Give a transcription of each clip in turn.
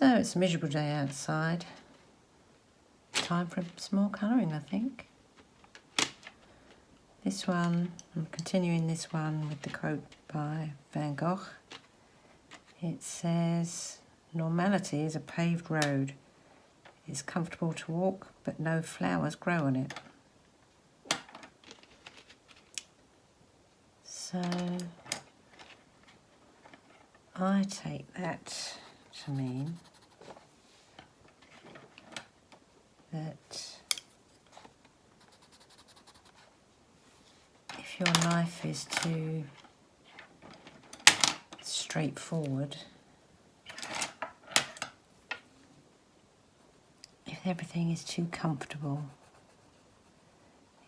So it's a miserable day outside. Time for some more colouring, I think. This one, I'm continuing this one with the quote by Van Gogh. It says, "Normality is a paved road. It's comfortable to walk, but no flowers grow on it." So I take that to mean that if your life is too straightforward, if everything is too comfortable,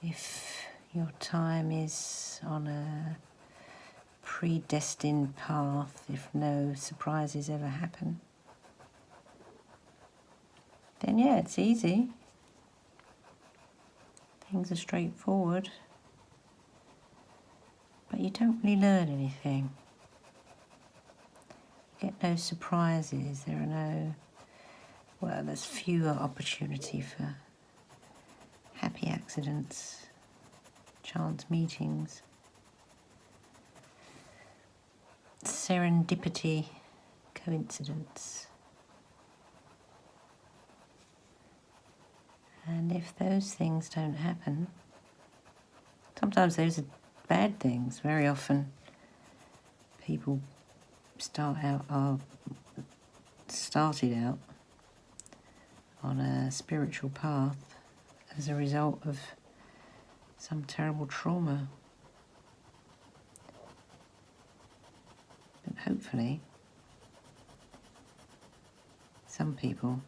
if your time is on a predestined path, if no surprises ever happen, then yeah, it's easy. Things are straightforward, but you don't really learn anything. You get no surprises. There's fewer opportunity for happy accidents, chance meetings, serendipity, coincidence. And if those things don't happen, sometimes those are bad things. Very often people started out on a spiritual path as a result of some terrible trauma. But hopefully, some people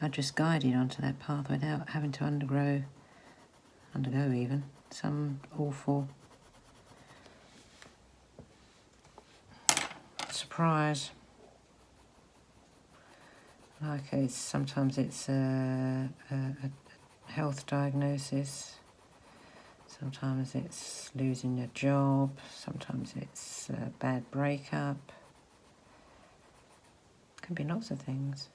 are just guided onto that path without having to undergo even some awful surprise. Like sometimes it's a health diagnosis, sometimes it's losing a job, sometimes it's a bad breakup. It can be lots of things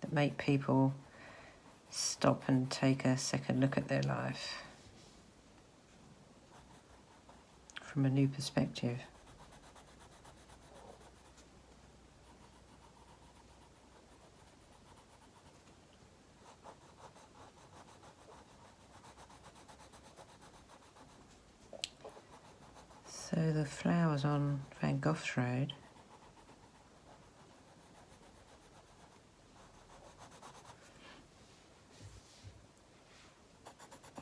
that make people stop and take a second look at their life from a new perspective. So the flowers on Van Gogh's road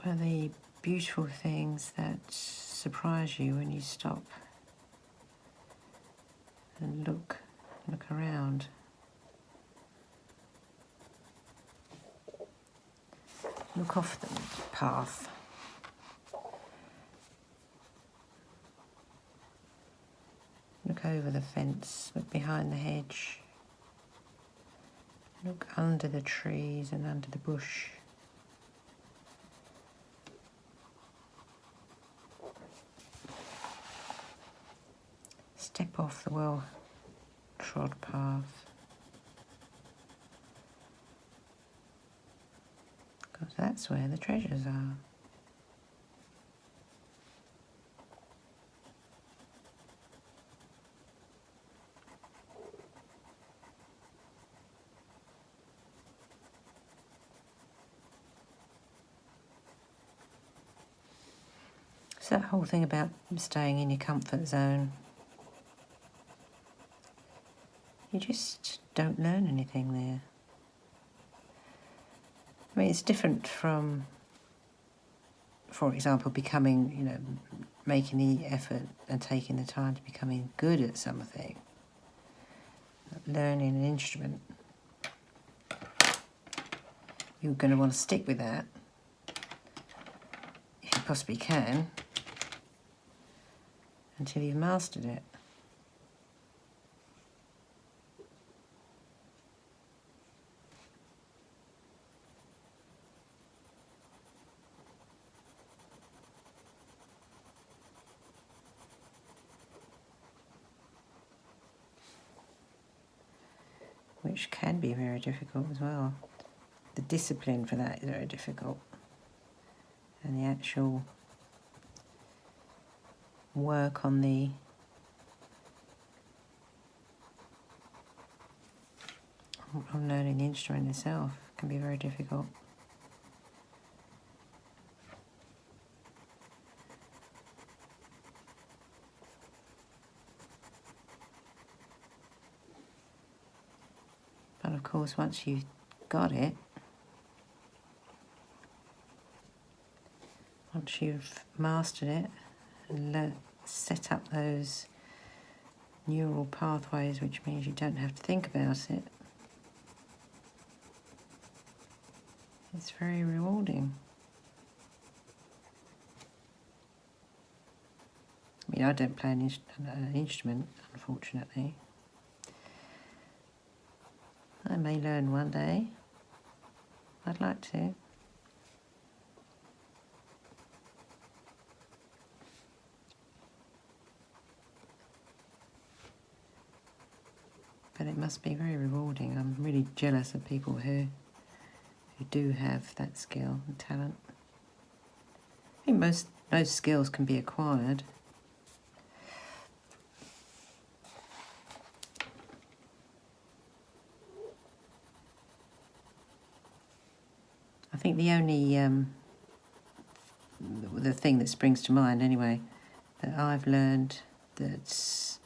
are the beautiful things that surprise you when you stop and look around. Look off the path. Look over the fence, look behind the hedge, look under the trees and under the bush. Step off the well-trod path, because that's where the treasures are. It's that whole thing about staying in your comfort zone. You just don't learn anything there. I mean, it's different from, for example, becoming, making the effort and taking the time to becoming good at something, learning an instrument. You're going to want to stick with that, if you possibly can, until you've mastered it. which can be very difficult as well. The discipline for that is very difficult. And the actual work on learning the instrument itself can be very difficult. But of course, once you've got it, once you've mastered it and set up those neural pathways, which means you don't have to think about it, it's very rewarding. I mean, I don't play an instrument, unfortunately. I may learn one day. I'd like to. But it must be very rewarding. I'm really jealous of people who do have that skill and talent. I think most skills can be acquired. I think the only the thing that springs to mind anyway that I've learned that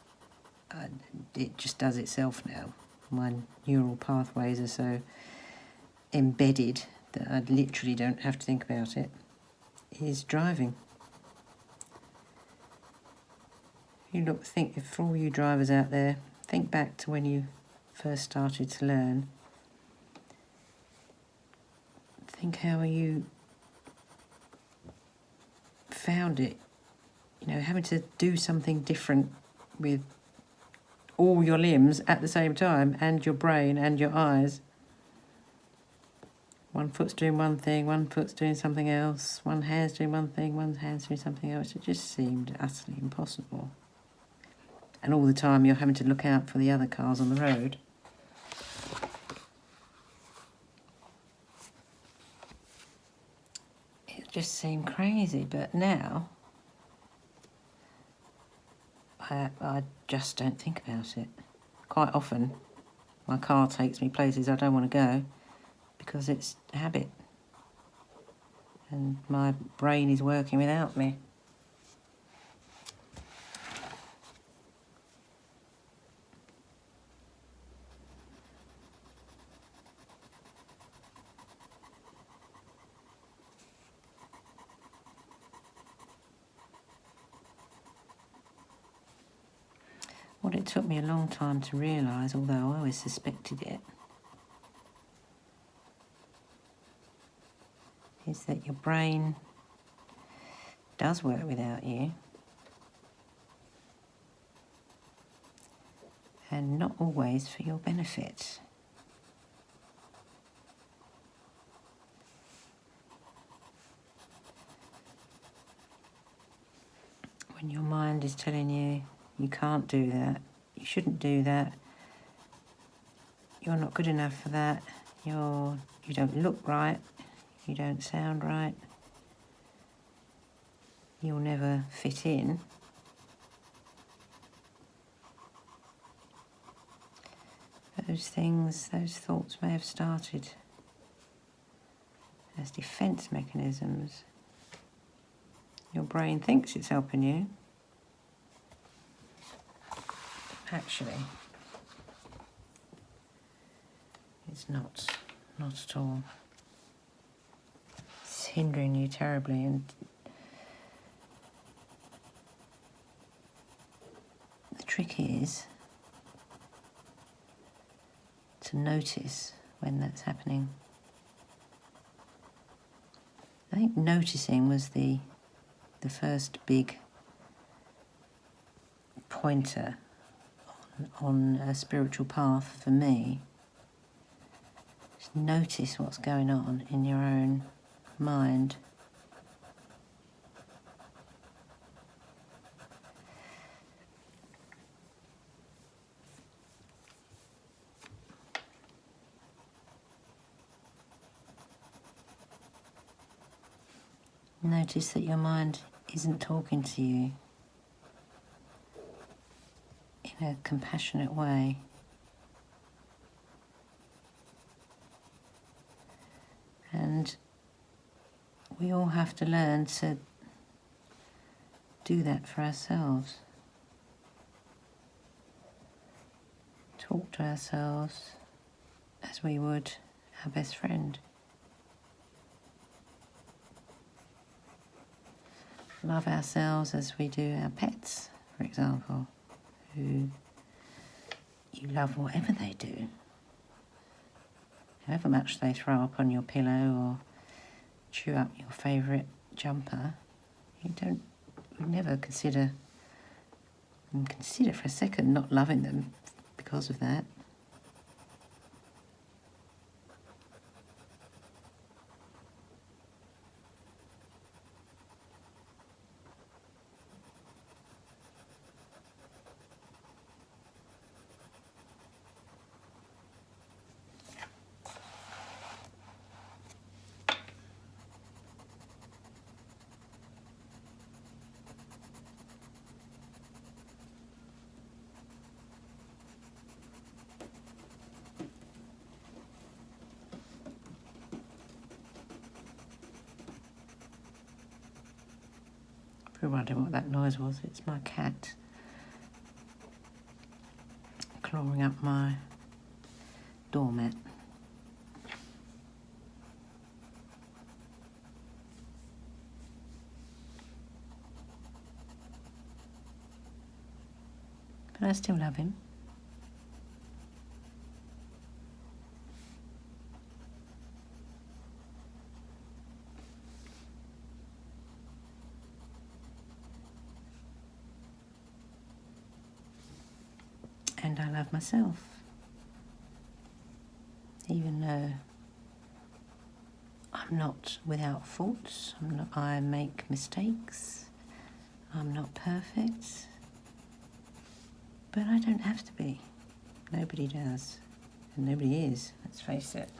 it just does itself now. My neural pathways are so embedded that I literally don't have to think about it, is driving. If all you drivers out there, think back to when you first started to learn. Think how you found it, having to do something different with all your limbs at the same time, and your brain and your eyes. One foot's doing one thing, one foot's doing something else, one hand's doing one thing, one hand's doing something else. It just seemed utterly impossible. And all the time you're having to look out for the other cars on the road. It just seemed crazy, but now I just don't think about it. Quite often my car takes me places I don't want to go because it's habit and my brain is working without me. What it took me a long time to realise, although I always suspected it, is that your brain does work without you, and not always for your benefit. When your mind is telling you, you can't do that, you shouldn't do that, you're not good enough for that, you don't look right, you don't sound right, you'll never fit in. Those thoughts may have started as defence mechanisms. Your brain thinks it's helping you. Actually, it's not at all. It's hindering you terribly, and the trick is to notice when that's happening. I think noticing was the first big pointer on a spiritual path for me. Just notice what's going on in your own mind. Notice that your mind isn't talking to you in a compassionate way. And we all have to learn to do that for ourselves. Talk to ourselves as we would our best friend. Love ourselves as we do our pets, for example, who you love whatever they do. However much they throw up on your pillow or chew up your favourite jumper, you would never consider for a second not loving them because of that. If you're wondering what that noise was, it's my cat clawing up my doormat. But I still love him. And I love myself, even though I'm not without faults. I make mistakes. I'm not perfect, but I don't have to be. Nobody does, and nobody is. Let's face it.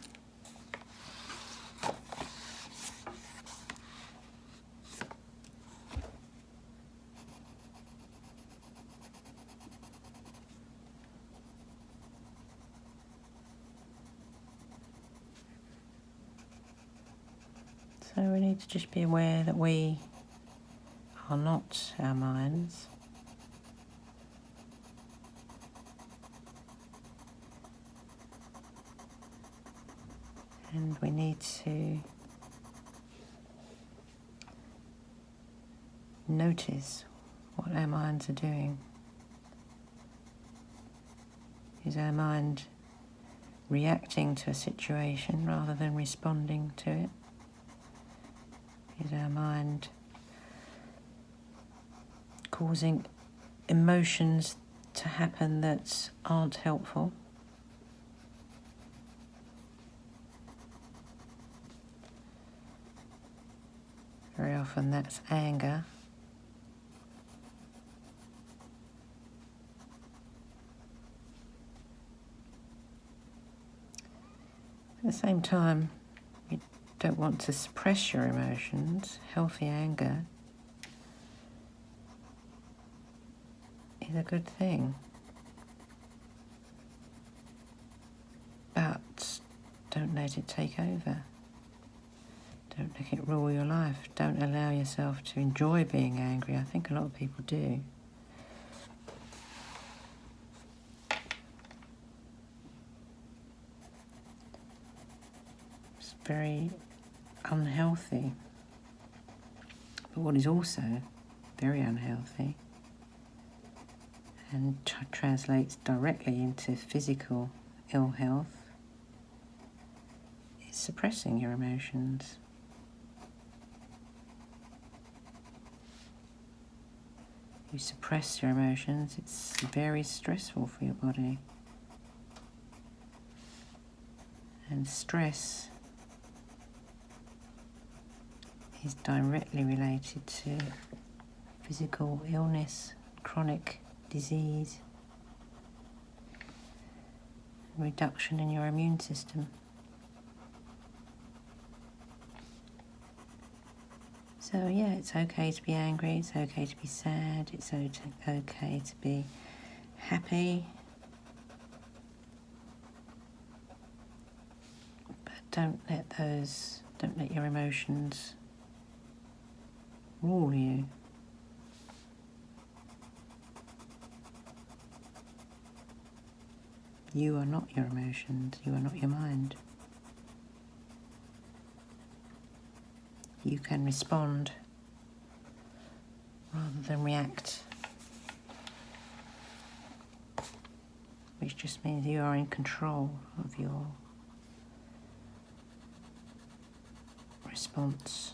So we need to just be aware that we are not our minds. And we need to notice what our minds are doing. Is our mind reacting to a situation rather than responding to it? Is our mind causing emotions to happen that aren't helpful? Very often that's anger. At the same time, you don't want to suppress your emotions. Healthy anger is a good thing. But don't let it take over. Don't let it rule your life. Don't allow yourself to enjoy being angry. I think a lot of people do. It's very unhealthy. But what is also very unhealthy and translates directly into physical ill health is suppressing your emotions. You suppress your emotions, it's very stressful for your body. And stress is directly related to physical illness, chronic disease, reduction in your immune system. So So yeah, it's okay to be angry, it's okay to be sad, it's okay to be happy. But don't let your emotions rule you. You are not your emotions, you are not your mind. You can respond rather than react, which just means you are in control of your response.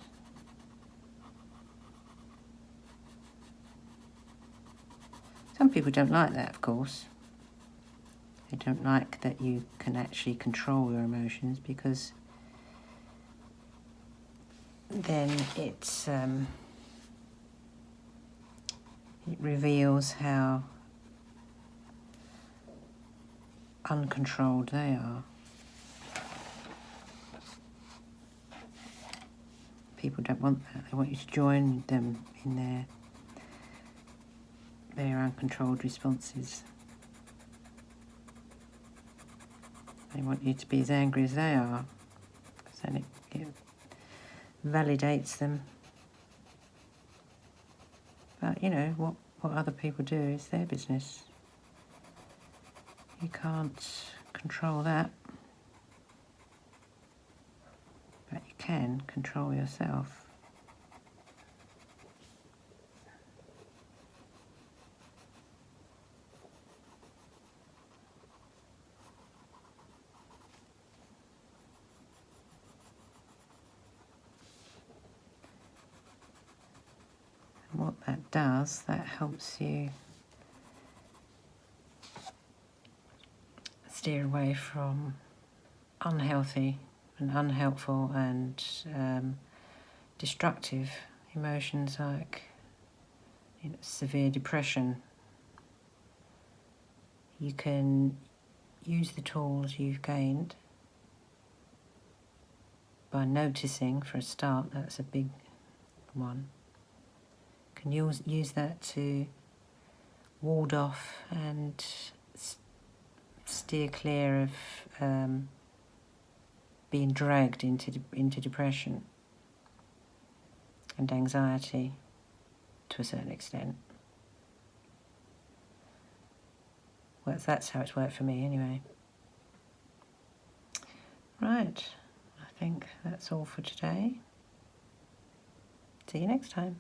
Some people don't like that, of course. They don't like that you can actually control your emotions, because then it reveals how uncontrolled they are. People don't want that. They want you to join them in their uncontrolled responses. They want you to be as angry as they are, because then it validates them. But you know, what other people do is their business. You can't control that. But you can control yourself. And what that does, that helps you steer away from unhealthy and unhelpful and destructive emotions like severe depression. You can use the tools you've gained by noticing, for a start. That's a big one. You can use that to ward off and steer clear of being dragged into depression and anxiety to a certain extent. Well, that's how it's worked for me anyway. Right, I think that's all for today. See you next time.